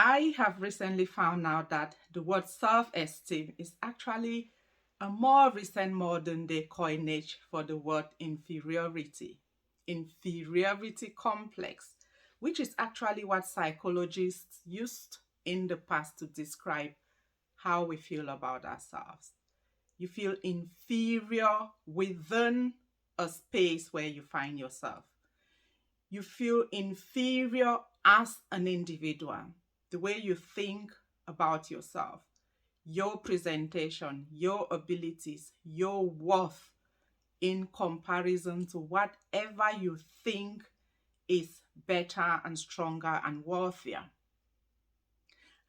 I have recently found out that the word self-esteem is actually a more recent modern day coinage for the word inferiority. Inferiority complex, which is actually what psychologists used in the past to describe how we feel about ourselves. You feel inferior within a space where you find yourself. You feel inferior as an individual, the way you think about yourself, your presentation, your abilities, your worth in comparison to whatever you think is better and stronger and worthier.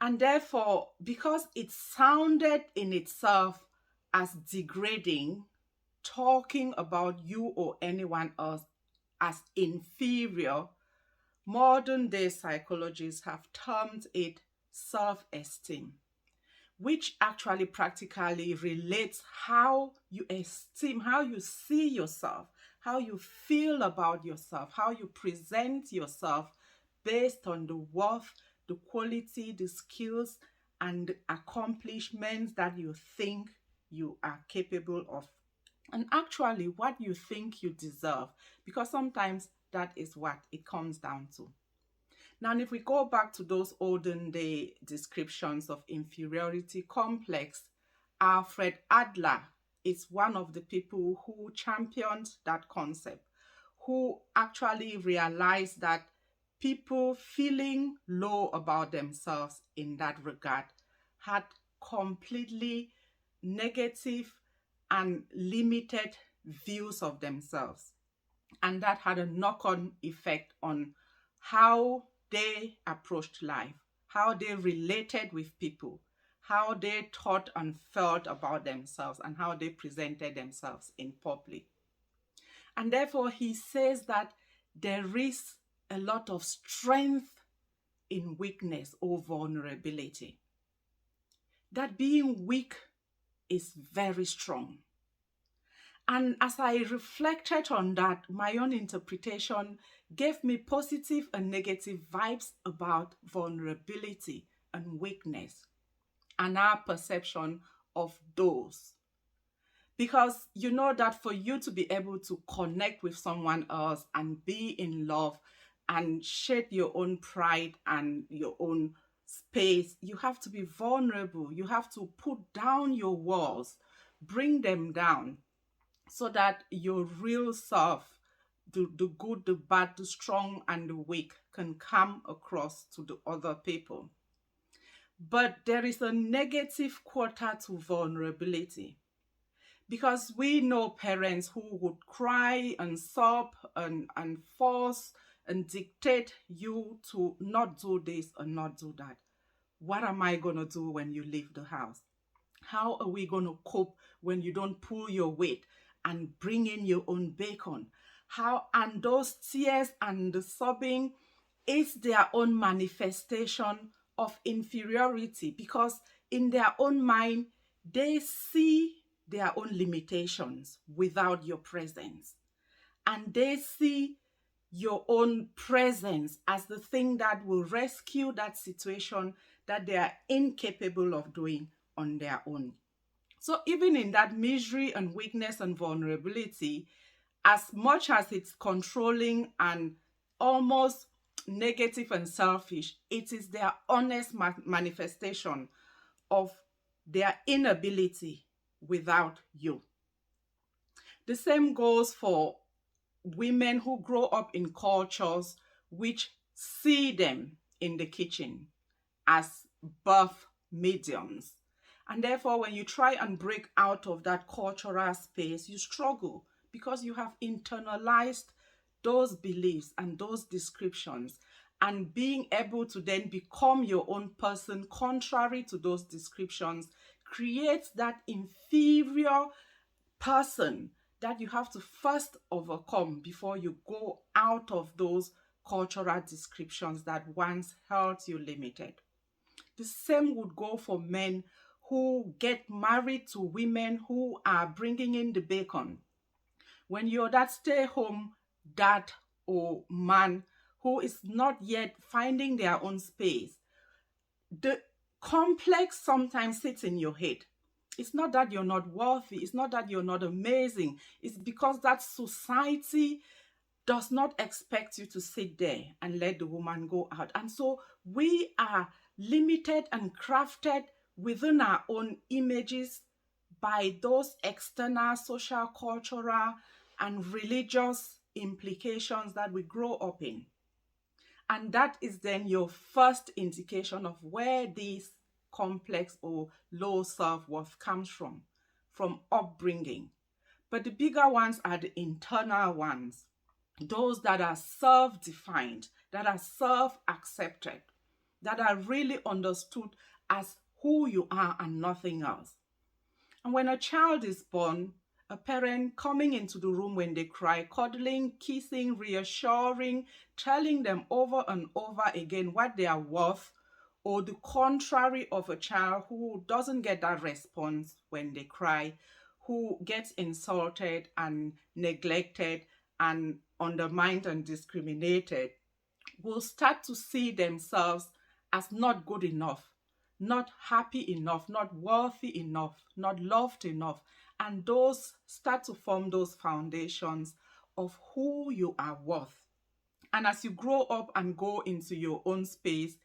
And therefore, because it sounded in itself as degrading, talking about you or anyone else as inferior, modern day psychologists have termed it self esteem, which actually practically relates how you esteem, how you see yourself, how you feel about yourself, how you present yourself based on the worth, the quality, the skills, and the accomplishments that you think you are capable of. And actually, what you think you deserve, because sometimes that is what it comes down to. Now, if we go back to those olden day descriptions of inferiority complex, Alfred Adler is one of the people who championed that concept, who actually realized that people feeling low about themselves in that regard had completely negative and limited views of themselves. And that had a knock-on effect on how they approached life, how they related with people, how they thought and felt about themselves, and how they presented themselves in public. And therefore, he says that there is a lot of strength in weakness or vulnerability. That being weak is very strong. And as I reflected on that, my own interpretation gave me positive and negative vibes about vulnerability and weakness and our perception of those. Because you know that for you to be able to connect with someone else and be in love and shed your own pride and your own space, you have to be vulnerable. You have to put down your walls, bring them down, so that your real self, the good, the bad, the strong, and the weak, can come across to the other people. But there is a negative quarter to vulnerability, because we know parents who would cry and sob and force and dictate you to not do this and not do that. What am I going to do when you leave the house? How are we going to cope when you don't pull your weight and bring in your own bacon? How, and those tears and the sobbing is their own manifestation of inferiority, because in their own mind, they see their own limitations without your presence. And they see your own presence as the thing that will rescue that situation that they are incapable of doing on their own. So even in that misery and weakness and vulnerability, as much as it's controlling and almost negative and selfish, it is their honest manifestation of their inability without you. The same goes for women who grow up in cultures which see them in the kitchen as birth mediums. And therefore, when you try and break out of that cultural space, you struggle because you have internalized those beliefs and those descriptions. And being able to then become your own person contrary to those descriptions creates that inferior person that you have to first overcome before you go out of those cultural descriptions that once held you limited. The same would go for men who get married to women who are bringing in the bacon. When you're that stay-home dad or man who is not yet finding their own space, The complex sometimes sits in your head. It's not that you're not worthy, it's not that you're not amazing. It's because that society does not expect you to sit there and let the woman go out. And so we are limited and crafted within our own images by those external social, cultural, and religious implications that we grow up in. And that is then your first indication of where this complex or low self worth comes from upbringing. But the bigger ones are the internal ones, those that are self defined, that are self accepted, that are really understood as who you are and nothing else. And when a child is born, a parent coming into the room when they cry, cuddling, kissing, reassuring, telling them over and over again what they are worth, or the contrary of a child who doesn't get that response when they cry, who gets insulted and neglected and undermined and discriminated, will start to see themselves as not good enough, not happy enough, not worthy enough, not loved enough. And those start to form those foundations of who you are worth. And as you grow up and go into your own space,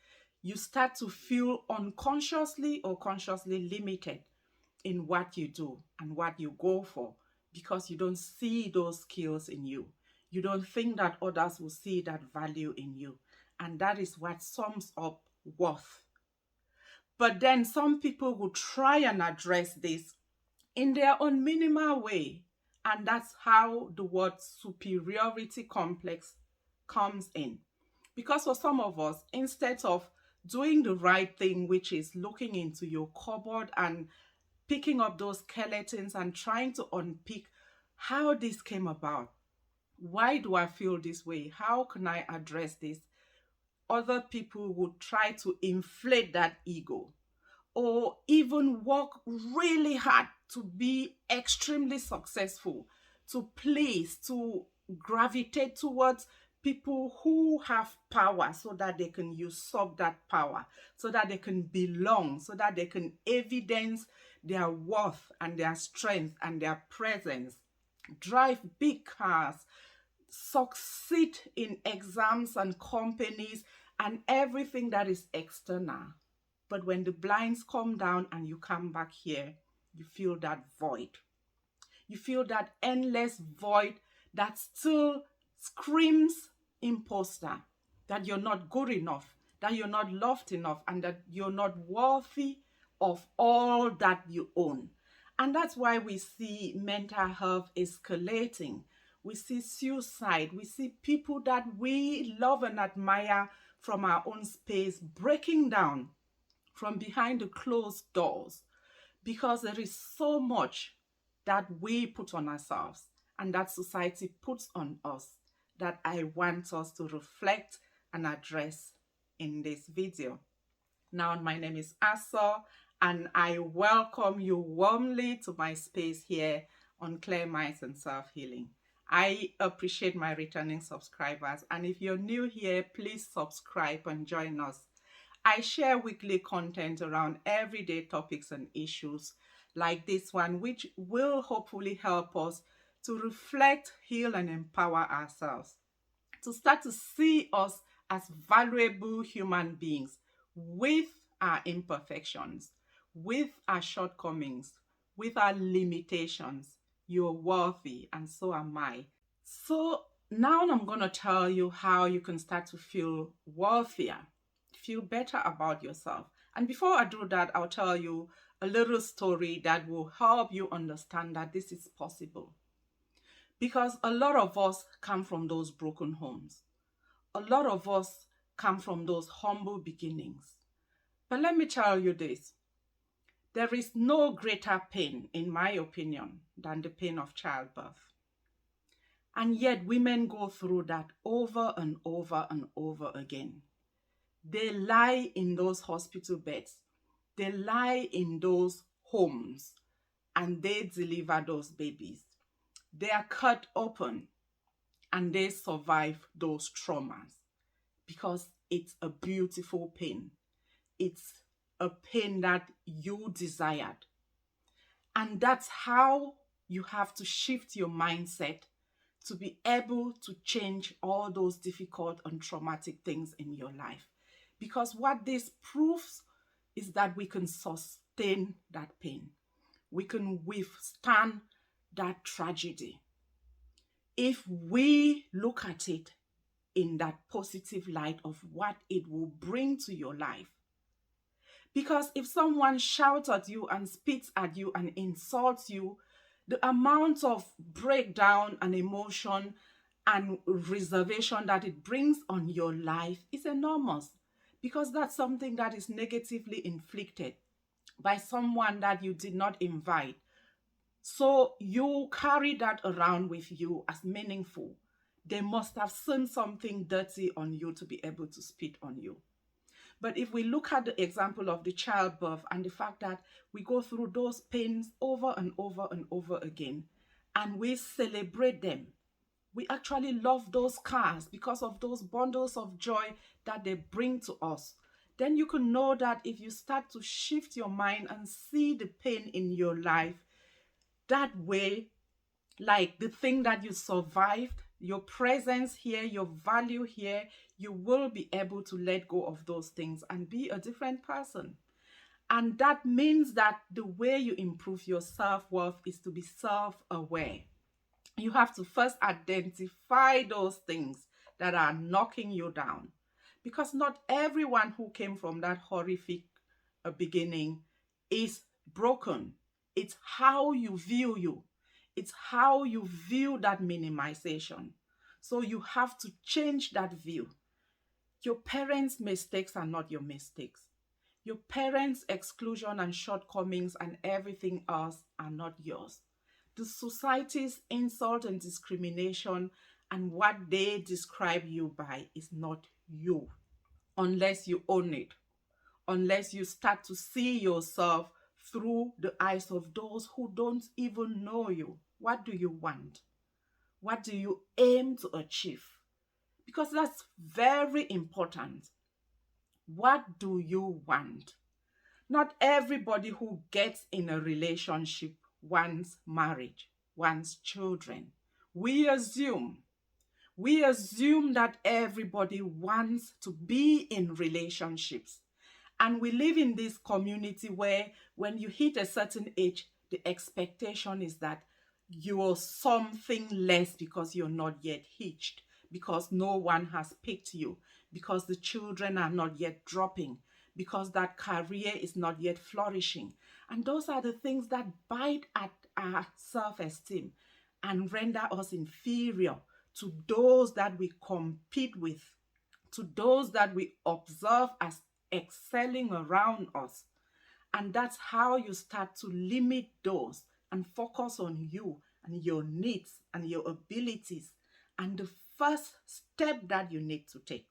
you start to feel unconsciously or consciously limited in what you do and what you go for because you don't see those skills in you. You don't think that others will see that value in you. And that is what sums up worth. But then some people will try and address this in their own minimal way. And that's how the word superiority complex comes in. Because for some of us, instead of doing the right thing, which is looking into your cupboard and picking up those skeletons and trying to unpick how this came about, why do I feel this way? How can I address this? Other people would try to inflate that ego or even work really hard to be extremely successful, to please, to gravitate towards people who have power so that they can usurp that power, so that they can belong, so that they can evidence their worth and their strength and their presence, drive big cars, succeed in exams and companies and everything that is external. But when the blinds come down and you come back here, you feel that void. You feel that endless void that still screams imposter, that you're not good enough, that you're not loved enough, and that you're not worthy of all that you own. And that's why we see mental health escalating. We see suicide. We see people that we love and admire from our own space breaking down from behind the closed doors because there is so much that we put on ourselves and that society puts on us that I want us to reflect and address in this video. Now, my name is Asa, and I welcome you warmly to my space here on Clear Minds and Self Healing. I appreciate my returning subscribers, and if you're new here, please subscribe and join us. I share weekly content around everyday topics and issues like this one, which will hopefully help us to reflect, heal, and empower ourselves, to start to see us as valuable human beings with our imperfections, with our shortcomings, with our limitations. You're worthy, and so am I. So now I'm going to tell you how you can start to feel worthier, feel better about yourself. And before I do that, I'll tell you a little story that will help you understand that this is possible. Because a lot of us come from those broken homes. A lot of us come from those humble beginnings. But let me tell you this. There is no greater pain, in my opinion, than the pain of childbirth. And yet women go through that over and over and over again. They lie in those hospital beds. They lie in those homes and they deliver those babies. They are cut open and they survive those traumas because it's a beautiful pain. it's a pain that you desired. And that's how you have to shift your mindset to be able to change all those difficult and traumatic things in your life. Because what this proves is that we can sustain that pain, we can withstand that tragedy if we look at it in that positive light of what it will bring to your life. Because if someone shouts at you and spits at you and insults you, the amount of breakdown and emotion and reservation that it brings on your life is enormous, because that's something that is negatively inflicted by someone that you did not invite. So you carry that around with you as meaningful. They must have seen something dirty on you to be able to spit on you. But if we look at the example of the childbirth and the fact that we go through those pains over and over and over again, and we celebrate them, we actually love those scars because of those bundles of joy that they bring to us. Then you can know that if you start to shift your mind and see the pain in your life that way, like the thing that you survived, your presence here, your value here, you will be able to let go of those things and be a different person. And that means that the way you improve your self-worth is to be self-aware. You have to first identify those things that are knocking you down. Because not everyone who came from that horrific beginning is broken. It's how you view you. It's how you view that minimization. So you have to change that view. Your parents' mistakes are not your mistakes. Your parents' exclusion and shortcomings and everything else are not yours. The society's insult and discrimination and what they describe you by is not you, unless you own it, unless you start to see yourself through the eyes of those who don't even know you. What do you want? What do you aim to achieve? Because that's very important. What do you want? Not everybody who gets in a relationship wants marriage, wants children. We assume that everybody wants to be in relationships. And we live in this community where when you hit a certain age, the expectation is that you're something less because you're not yet hitched, because no one has picked you, because the children are not yet dropping, because that career is not yet flourishing. And those are the things that bite at our self-esteem and render us inferior to those that we compete with, to those that we observe as excelling around us. And that's how you start to limit those and focus on you and your needs and your abilities. And the first step that you need to take,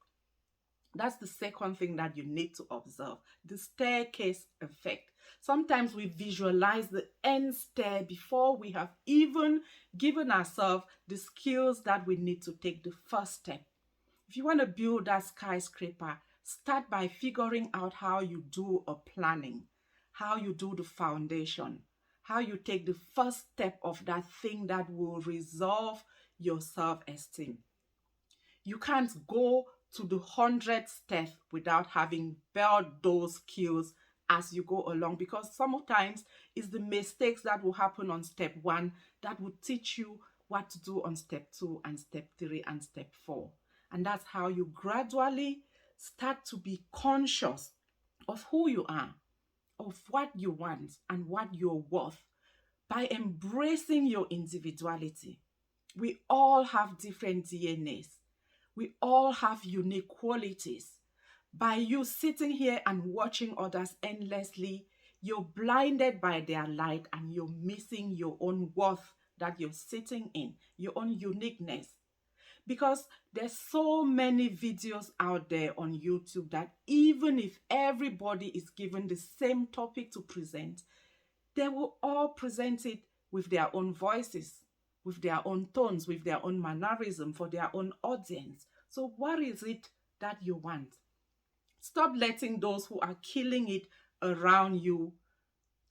that's the second thing that you need to observe, the staircase effect. Sometimes we visualize the end stair before we have even given ourselves the skills that we need to take the first step. If you want to build that skyscraper, start by figuring out how you do a planning, how you do the foundation, how you take the first step of that thing that will resolve your self-esteem. You can't go to the 100th step without having built those skills as you go along, because sometimes it's the mistakes that will happen on step 1 that will teach you what to do on step 2 and step 3 and step 4. And that's how you gradually start to be conscious of who you are, of what you want and what you're worth, by embracing your individuality. We all have different DNAs. We all have unique qualities. By you sitting here and watching others endlessly, you're blinded by their light and you're missing your own worth that you're sitting in, your own uniqueness. Because there's so many videos out there on YouTube that even if everybody is given the same topic to present, they will all present it with their own voices, with their own tones, with their own mannerism for their own audience. So what is it that you want? Stop letting those who are killing it around you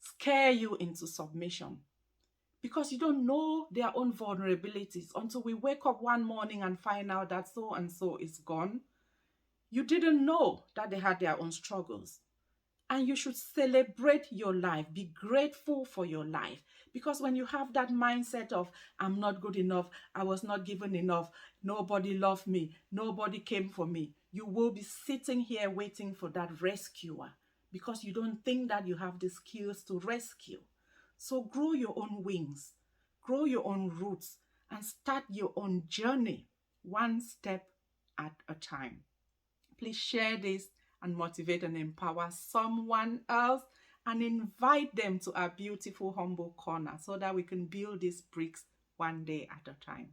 scare you into submission, because you don't know their own vulnerabilities until we wake up one morning and find out that so and so is gone. You didn't know that they had their own struggles. And you should celebrate your life, be grateful for your life. Because when you have that mindset of, I'm not good enough, I was not given enough, nobody loved me, nobody came for me, you will be sitting here waiting for that rescuer, because you don't think that you have the skills to rescue. So grow your own wings, grow your own roots, and start your own journey, one step at a time. Please share this and motivate and empower someone else, and invite them to our beautiful humble corner so that we can build these bricks one day at a time.